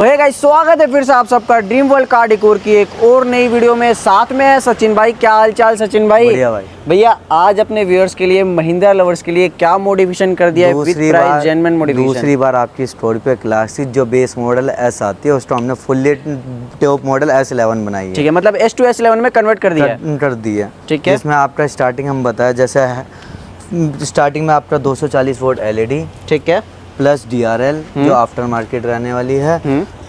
Hey guys, स्वागत है फिर से आप सबका ड्रीम वर्ल्ड कार डेकोर की एक और नई वीडियो में। साथ में है सचिन भाई। क्या हाल चाल सचिन भाई? बढ़िया भाई। भैया आज अपने व्यूअर्स के लिए, महिंद्रा लवर्स के लिए क्या मॉडिफिकेशन कर दिया है विद प्राइस जेन्युइन मॉडिफिकेशन? दूसरी बार आपकी स्टोर पे क्लासिक जो बेस मॉडल एस आती है उसको हमने फुल्ली टॉप मॉडल S11 बनाई है। ठीक है, मतलब S to S11 में कन्वर्ट कर दिया है। ठीक है, इसमें आपका स्टार्टिंग हम बताया जैसे स्टार्टिंग में आपका 240 वोल्ट LED, ठीक है, प्लस DRL जो आफ्टर मार्केट रहने वाली है,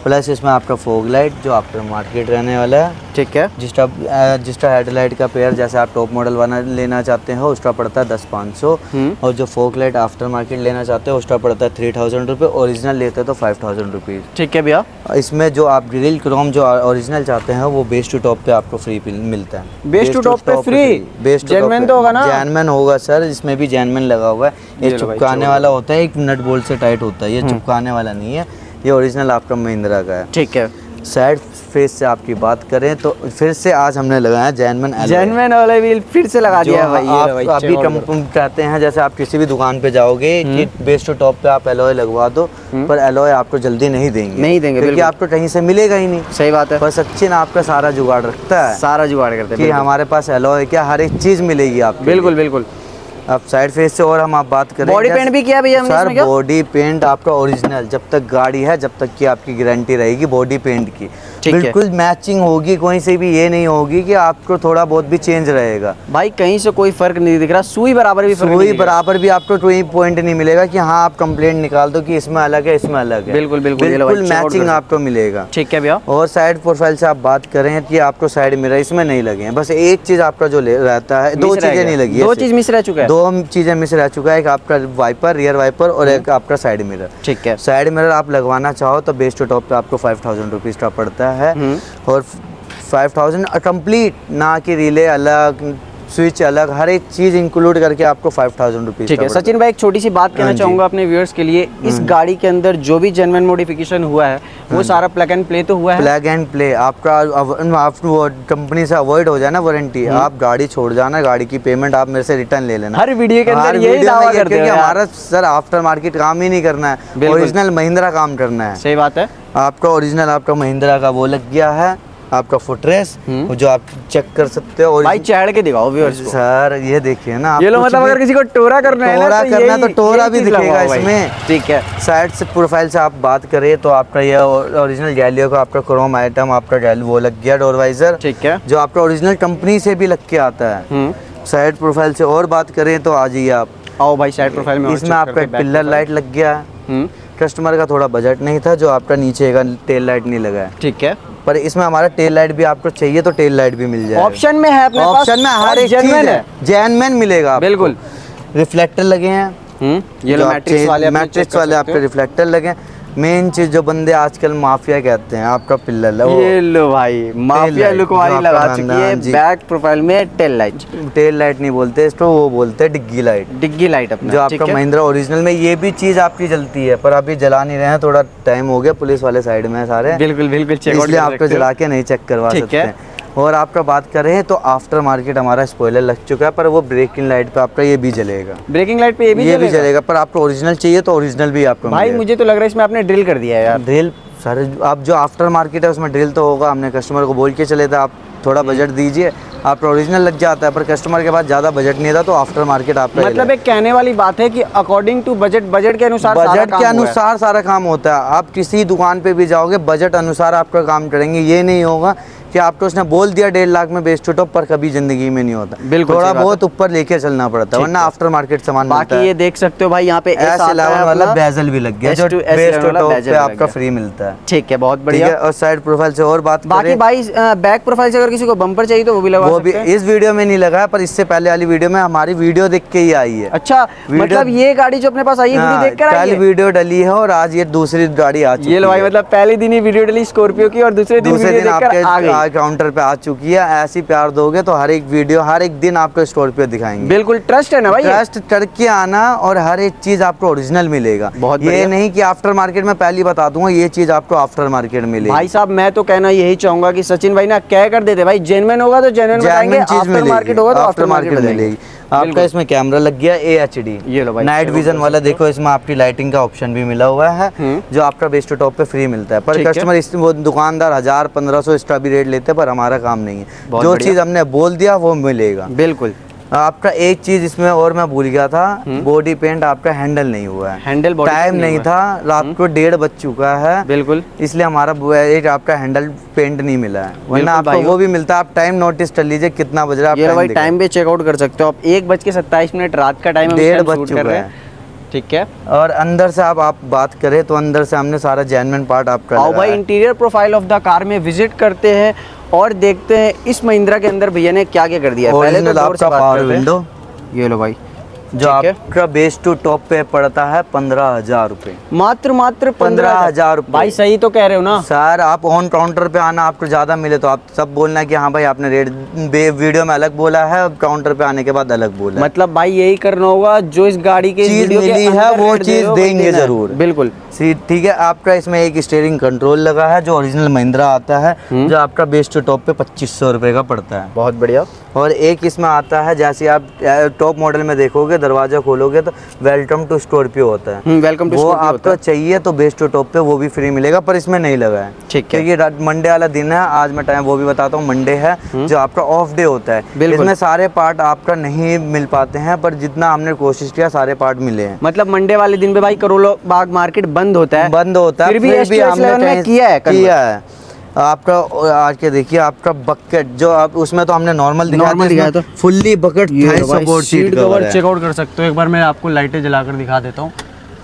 प्लस इसमें आपका फॉग लाइट जो आफ्टर मार्केट रहने वाला है। ठीक है, जिसका हेडलाइट का पेयर जैसे आप टॉप मॉडल वाला लेना चाहते हो उसका पड़ता है 10,500, और जो फॉग लाइट आफ्टर मार्केट लेना चाहते हो उसका पड़ता है 3,000 रुपये, ओरिजिनल लेते हो तो 5,000 रुपीज़। ठीक है भैया। इसमें जो आप ग्रिल क्रोम जो ओरिजिनल चाहते हैं वो बेस टू टॉप पे आपको फ्री मिलता है। बेस टू टॉप पे फ्री? बेस जेन्युइन तो होगा ना? जेन्युइन होगा सर, इसमें भी जेन्युइन लगा हुआ है। ये चिपकाने वाला होता है, एक नट बोल्ट से टाइट होता है, ये चिपकाने वाला नहीं है, ये ओरिजिनल आपका महिंद्रा का है। ठीक है। साइड फेस से आपकी बात करें तो फिर से आज हमने लगाया जेन्युइन वाला व्हील फिर से लगा दिया भाई। आप अभी कम कहते हैं जैसे आप किसी भी दुकान पे जाओगे कि बेस टू टॉप पे आप एलॉय लगवा दो, पर एलॉय आपको जल्दी नहीं देंगे क्योंकि आपको कहीं से मिलेगा ही नहीं। सही बात है। पर सचिन आपका सारा जुगाड़ रखता है, सारा जुगाड़ करते हैं कि हमारे पास एलॉय क्या हर एक चीज मिलेगी आपको। बिल्कुल बिल्कुल। अब साइड फेस से और हम आप बात करें, बॉडी पेंट भी किया भैया हमने सर? बॉडी पेंट आपका ओरिजिनल, जब तक गाड़ी है जब तक की आपकी गारंटी रहेगी बॉडी पेंट की। बिल्कुल मैचिंग होगी, कोई से भी ये नहीं होगी कि आपको थोड़ा बहुत भी चेंज रहेगा। भाई कहीं से कोई फर्क नहीं दिख रहा, सुई बराबर भी आपको कोई पॉइंट नहीं मिलेगा कि हाँ आप कंप्लेंट निकाल दो कि इसमें अलग है इसमें अलग है। बिल्कुल बिल्कुल मैचिंग आपको मिलेगा। ठीक है भैया। और साइड प्रोफाइल से आप बात करें कि आपको साइड मिरर इसमें नहीं लगे हैं, बस एक चीज आपका जो रहता है, दो चीजें नहीं लगी है, दो चीज मिस रह चुका है, दो चीजें मिस रह चुका है, एक आपका वाइपर, रियर वाइपर, और एक आपका साइड मिरर। ठीक है। साइड मिरर आप लगवाना चाहो तो बेस टू टॉप पे आपको 5,000 रुपीज का पड़ता है, और 5,000 कंप्लीट, ना कि रिले अलग, स्विच अलग, हर एक चीज इंक्लूड करके आपको 5,000 रुपीज। ठीक है सचिन भाई, एक छोटी सी बात कहना चाहूंगा अपने व्यूअर्स के लिए। इस गाड़ी के अंदर जो भी जेन्युइन मॉडिफिकेशन हुआ है वो सारा प्लग एंड प्ले तो हुआ है? प्लग एंड प्ले आपका, आपको कंपनी से अवॉइड हो जाए ना वारंटी, आप गाड़ी छोड़ जाना, गाड़ी की पेमेंट आप मेरे से रिटर्न ले लेना। हर वीडियो के अंदर यही दावा करते हैं हमारा सर आफ्टर मार्केट काम ही नहीं करना है, ओरिजिनल महिंद्रा काम करना है। सही बात है। आपका ओरिजिनल आपका महिंद्रा का वो लग गया है, आपका फुटरेस जो आप चेक कर सकते हो। भाई चढ़ के दिखाओ व्यूअर्स को। सर ये देखिए ना, ये लो, मतलब अगर किसी को टोरा करना है तो टोरा भी दिखेगा इसमें। ठीक है। साइड से प्रोफाइल से आप बात करें तो आपका ये ओरिजिनल गैलियो का आपका क्रोम आइटम आपका वो लग गया, डोर वाइजर। ठीक है, जो आपका ओरिजिनल कंपनी से भी लग के आता है। साइड प्रोफाइल से और बात करें तो आ जाइए आप। आओ भाई साइड प्रोफाइल में। इसमें आपका पिलर लाइट लग गया है, कस्टमर का थोड़ा बजट नहीं था, जो आपका नीचे का टेल लाइट नहीं लगा है। ठीक है, पर इसमें हमारा टेल लाइट भी आपको चाहिए तो टेल लाइट भी मिल जाएगा, ऑप्शन में है अपने पास। ऑप्शन में हर एक चीज है, जेन्युइन मिलेगा। बिल्कुल। रिफ्लेक्टर लगे हैं, ये मैट्रिक्स वाले आपके रिफ्लेक्टर लगे। मेन चीज जो बंदे आजकल माफिया कहते हैं, आपका पिलर ये लो भाई, माफिया लुक वाली लगा चुकी है बैक प्रोफाइल में। टेल लाइट नहीं बोलते इसको, वो बोलते हैं डिग्गी लाइट अपना, जो आपका महिंद्रा ओरिजिनल में ये भी चीज आपकी जलती है, पर अभी जला नहीं रहे हैं, थोड़ा टाइम हो गया, पुलिस वाले साइड में सारे। बिल्कुल इसलिए आपको जला के नहीं चेक करवा सकते हैं। और आपका बात करें तो आफ्टर मार्केट हमारा स्पॉइलर लग चुका है, पर वो ब्रेकिंग लाइट पे आपका ये भी जलेगा। ब्रेकिंग लाइट पे ये भी जलेगा, पर आपको ओरिजिनल चाहिए तो ओरिजिनल भी आपको। भाई मुझे तो लग रहा है इसमें आपने ड्रिल कर दिया है यार। ड्रिल सर, आप जो आफ्टर मार्केट है उसमें ड्रिल तो होगा, हमने कस्टमर को बोल के चले थे आप थोड़ा बजट दीजिए, आपका ओरिजिनल लग जाता है, पर कस्टमर के पास ज़्यादा बजट नहीं था तो आफ्टर मार्केट आपका। मतलब एक कहने वाली बात है कि अकॉर्डिंग टू बजट के अनुसार सारा काम होता है। आप किसी दुकान पे भी जाओगे बजट अनुसार आपका काम करेंगे, ये नहीं होगा कि आपको उसने बोल दिया 1.5 लाख में बेस टू टॉप, पर कभी जिंदगी में नहीं होता। बिल्कुल, थोड़ा बहुत ऊपर लेके चलना पड़ता है, वरना आफ्टर मार्केट सामान मिलता है। ये देख सकते हो भाई, यहाँ पे S11 वाला बेजल भी लग गया, जो बेस टू टॉप पे आपका फ्री मिलता है। ठीक है, बहुत बढ़िया। और साइड प्रोफाइल से और बात करें, भाई बैक प्रोफाइल से अगर किसी को बम्पर चाहिए तो वो भी लगा सकते हैं। इस वीडियो में नहीं लगा, पर इससे पहले वाली वीडियो में हमारी वीडियो देख के ही आई है। अच्छा, मतलब ये गाड़ी जो अपने पास आई है देख कर आई है, वीडियो डली है, और आज ये दूसरी गाड़ी आ चुकी है। ये भाई मतलब पहले दिन ही वीडियो डली स्कॉर्पियो की, और दूसरे दिन आपके काउंटर पे आ चुकी है। ऐसी प्यार दोगे तो हर एक वीडियो हर एक दिन आपको स्टोर पे दिखाएंगे। बिल्कुल ट्रस्ट है ना भाई, ट्रस्ट करके आना, और हर एक चीज आपको ओरिजिनल मिलेगा। बहुत ये नहीं कि आफ्टर मार्केट में, पहली बता दूंगा ये चीज आपको आफ्टर मार्केट मिलेगी। भाई साहब मैं तो कहना यही चाहूंगा कि सचिन भाई ना कह कर देते भाई, जेन्युइन होगा तो जेन्युइन बताएंगे, आफ्टर मार्केट होगा तो आफ्टर मार्केट मिलेगी। आपका इसमें कैमरा लग गया AHD, ये लो भाई, नाइट विजन वाला। देखो इसमें आपकी लाइटिंग का ऑप्शन भी मिला हुआ है, जो आपका बेस्ट टू टॉप पे फ्री मिलता है। पर कस्टमर इस वो दुकानदार 1000-1500 एक्स्ट्रा भी रेट लेते हैं, पर हमारा काम नहीं है। जो चीज़ हमने बोल दिया वो मिलेगा। बिल्कुल। आपका एक चीज इसमें और मैं भूल गया था, बॉडी पेंट आपका हैंडल नहीं हुआ है। हैंडल टाइम नहीं था, रात को 1:30 बज चुका है। बिल्कुल, इसलिए हमारा आपका हैंडल पेंट नहीं मिला है, वरना आपको वो भी मिलता है। आप टाइम नोटिस कर लीजिए कितना बज रहा है। ये भाई टाइम पे चेकआउट कर सकते हो आप। 1:27 रात का टाइम, 1:30 बज चुका है। ठीक है। और अंदर से आप बात करें तो अंदर से हमने सारा जेन्युइन पार्ट आपका आओ भाई interior profile of the car में विजिट करते हैं और देखते हैं इस महिंद्रा के अंदर भैया ने क्या क्या कर दिया है। पहले तो आपका पावर विंडो, ये लो भाई, जो आपका बेस टू टॉप पे पड़ता है 15,000 रुपए। मात्र 15,000 रुपए। भाई सही तो कह रहे हो ना सर? आप ऑन काउंटर पे आना, आपको ज्यादा मिले तो आप सब बोलना कि हाँ भाई आपने रेट वीडियो में अलग बोला है, काउंटर पे आने के बाद अलग बोला है। मतलब भाई यही करना होगा, जो इस गाड़ी के चीज मिली है वो चीज देंगे जरूर। बिल्कुल ठीक है। आपका इसमें एक स्टीयरिंग कंट्रोल लगा है जो ओरिजिनल महिंद्रा आता है, जो आपका बेस टू टॉप पे 2500 रुपए का पड़ता है। बहुत बढ़िया। और एक इसमें आता है, जैसे आप टॉप मॉडल में देखोगे, दरवाजा खोलोगे तो वेलकम टू स्कॉर्पियो होता है। वेलकम टू वो आपको चाहिए तो बेस टू टॉप पे वो भी फ्री मिलेगा, पर इसमें नहीं लगा है। ठीक है। क्योंकि मंडे वाला दिन है, आज मैं टाइम वो भी बताता हूँ। मंडे है जो आपका ऑफ डे होता है, इसमें सारे पार्ट आपका नहीं मिल पाते हैं, पर जितना हमने कोशिश किया सारे पार्ट मिले हैं। मतलब मंडे वाले दिन पे भाई करोड़ों बाग मार्केट बंद होता है, फिर भी हमने किया है। आपका आज के देखिए आपका बकेट, जो आप उसमें तो हमने नॉर्मल दिखाया था, fully bucket support seat cover checkout कर सकते हो। एक बार मैं आपको लाइटें जलाकर दिखा देता हूँ।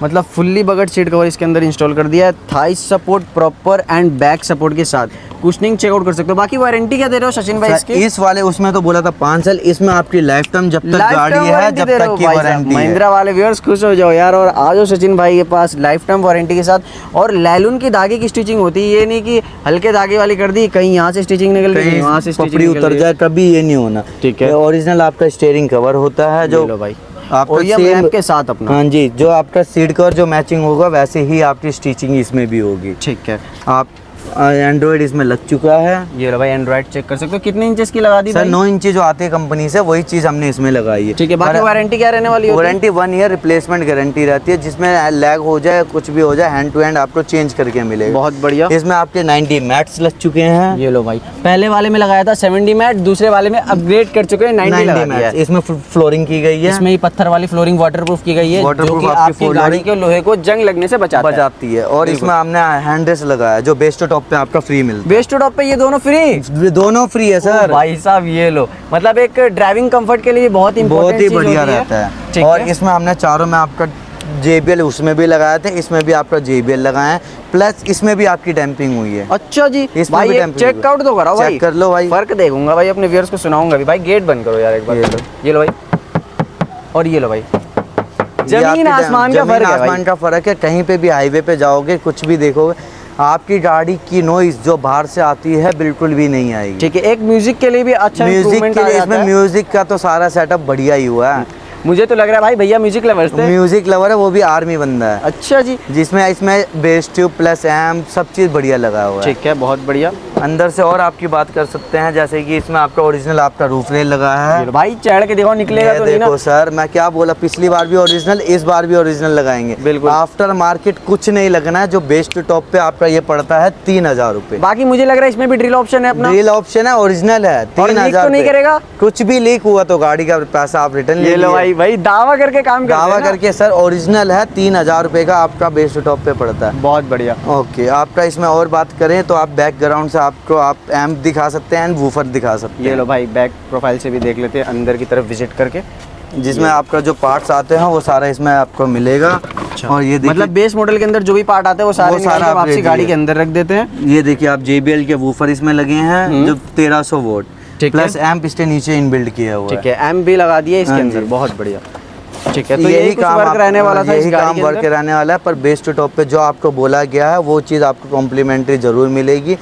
मतलब फुल्ली बकेट सीट कवर इसके अंदर इंस्टॉल कर दिया है, Thai support proper and back support के साथ। कुशनिंग चेकआउट कर सकते हो। बाकी वारंटी क्या दे रहे हो सचिन भाई इसकी? इस वाले उसमें तो बोला था 5 साल, इसमें आपकी लाइफ टाइम जब तक गाड़ी है जब तक की वारंटी है। महिंद्रा वाले व्यूअर्स खुश हो जाओ यार, और आ जाओ सचिन भाई के पास लाइफ टाइम वारंटी के साथ। और लैलून की धागे की स्टिचिंग होती है, ये नहीं कि हल्के धागे वाली कर दी, कहीं यहाँ से स्टिचिंग निकल गई, वहाँ से पपड़ी उतर जाए, कभी ये नहीं होना। ठीक है। ओरिजिनल आपका स्टीयरिंग कवर होता है जो भाई आपका सेम के साथ अपना। हाँ जी, जो आपका सीट कवर जो मैचिंग होगा वैसे ही आपकी स्टिचिंग इसमें भी होगी। ठीक है। आप एंड्रॉइड इसमें लग चुका है। ये लो भाई एंड्रॉइड चेक कर सकते हो। कितने इंचेस की लगा दी सर? 9 इंची जो आते हैं कंपनी से, वही चीज हमने इसमें लगाई है। ठीक है। बाकी वारंटी क्या रहने वाली है? वारंटी 1 ईयर रिप्लेसमेंट गारंटी रहती है, जिसमें लैग हो जाए कुछ भी हो जाए हैंड टू हैंड आपको चेंज करके मिलेगा। बहुत बढ़िया। इसमें आपके 90 मैट्स लग चुके हैं। ये लो भाई, पहले वाले में लगाया था 70 मैट, दूसरे वाले में अपग्रेड कर चुके हैं 90 मैट। इसमें फ्लोरिंग की गई है, इसमें ही पत्थर वाली फ्लोरिंग वाटरप्रूफ की गई है, जो कि आपकी गाड़ी के लोहे को जंग लगने से बचाती है। और इसमें हमने हैंड रेस्ट लगाया जो बेस टू टॉप पे आपका फ्री मिलता है। बेस टू टॉप पे ये दोनों फ्री? दोनों फ्री है सर। भाई साहब ये लो, मतलब एक ड्राइविंग कंफर्ट के लिए बहुत ही बढ़िया रहता है। और इसमें हमने चारों में आपका JBL उसमें भी लगाए थे, इसमें भी आपका JBL लगाए हैं, प्लस इसमें भी आपकी डैम्पिंग हुई है। अच्छा जी, इसमें भाई एक चेकआउट तो कराओ भाई। चेक कर लो भाई, फर्क देखूंगा भाई, अपने व्यूअर्स को सुनाऊंगा भी। भाई गेट बंद करो यार एक बार। ये लो भाई, और ये लो भाई, जमीन आसमान का फर्क है। आसमान का फर्क है। कहीं पे भी हाईवे पे जाओगे, कुछ भी देखोगे, आपकी गाड़ी की नॉइज जो बाहर से आती है बिल्कुल भी नहीं आएगी। ठीक है। एक म्यूजिक के लिए भी अच्छा म्यूजिक के लिए इसमें म्यूजिक का तो सारा सेटअप बढ़िया ही हुआ है। मुझे तो लग रहा है भाई भैया म्यूजिक लवर्स थे। म्यूजिक लवर है, वो भी आर्मी बंदा है। अच्छा जी। जिसमें इसमें बेस ट्यूब प्लस एम्प सब चीज बढ़िया लगा हुआ है। ठीक है, बहुत बढ़िया। अंदर से और आपकी बात कर सकते हैं, जैसे कि इसमें आपका ओरिजिनल आपका रूफ रेल लगा है। भाई चढ़ के देखो निकलेगा तो नहीं ना? देखो सर, मैं क्या बोला, पिछली बार भी ओरिजिनल, इस बार भी ओरिजिनल लगाएंगे। बिल्कुल। आफ्टर मार्केट कुछ नहीं लगना है। जो बेस टू टॉप पे आपका ये पड़ता है 3000 रुपए। बाकी मुझे लग रहा है इसमें भी ड्रिल ऑप्शन है अपना। ड्रिल ऑप्शन है, ओरिजिनल है। 3000 तो नहीं करेगा? कुछ भी लीक हुआ तो गाड़ी का पैसा आप रिटर्न ले लो। भाई दावा करके काम दावा करके सर, ओरिजिनल है, 3000 रुपए का आपका बेस टू टॉप पे पड़ता है। बहुत बढ़िया। ओके। आपका इसमें और बात करें तो आप बैकग्राउंड से आपको आप एम्प दिखा सकते हैं, वूफर दिखा सकते हैं। ये लो भाई, बैक प्रोफाइल से भी देख लेते हैं अंदर की तरफ विजिट करके, जिसमें आपका जो पार्ट्स आते हैं वो सारा इसमें आपको मिलेगा। अच्छा। और ये मतलब बेस मॉडल के अंदर जो भी पार्ट आते हैं वो सारा आप आपकी गाड़ी के अंदर रख देते हैं। ये देखिए आप JBL के वूफर इसमें लगे हैं जो 1300 वोल्ट, प्लस एम्प इसके नीचे इनबिल्ट किया हुआ है। ठीक है, एम्प भी लगा दिया इसके अंदर। बहुत बढ़िया। ठीक है, तो यही काम वर्क रहने वाला था, यही काम वर्क रहने वाला है। पर बेस टू टॉप पे जो आपको बोला गया है वो चीज़ आपको कॉम्प्लीमेंट्री जरूर मिलेगी।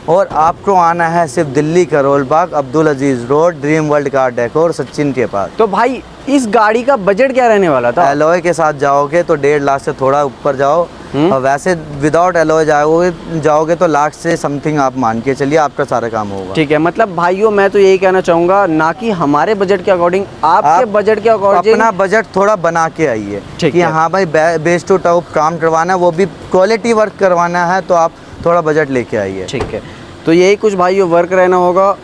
और आपको आना है सिर्फ Delhi Karol Bagh, Abdul Aziz road, dream world car decor, Sachin के पास। तो भाई इस गाड़ी का बजट क्या रहने वाला था? एलॉय के साथ जाओगे तो 1.5 लाख से थोड़ा ऊपर जाओ, और वैसे विदाउट एलॉय जाओगे तो लाख से समथिंग आप मान के चलिए आपका सारा काम होगा। ठीक है, मतलब भाइयों मैं तो यही कहना चाहूँगा, ना कि हमारे बजट के अकॉर्डिंग, आपके बजट के अकॉर्डिंग अपना बजट थोड़ा बना के आइए ठीक कि है। हाँ भाई बेस्ट टू टॉप काम करवाना है, वो भी क्वालिटी वर्क करवाना है, तो आप थोड़ा बजट लेके आइए। ठीक है, तो यही कुछ भाइयों वर्क रहना होगा।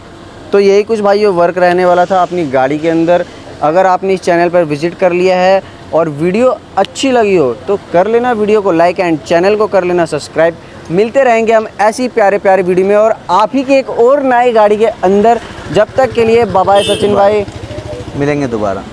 तो यही कुछ भाइयों वर्क रहने वाला था अपनी गाड़ी के अंदर। अगर आपने इस चैनल पर विजिट कर लिया है और वीडियो अच्छी लगी हो तो कर लेना वीडियो को लाइक एंड चैनल को कर लेना सब्सक्राइब। मिलते रहेंगे हम ऐसी प्यारे प्यारे वीडियो में और आप ही की एक और नई गाड़ी के अंदर। जब तक के लिए बाय बाय सचिन भाई, मिलेंगे दोबारा।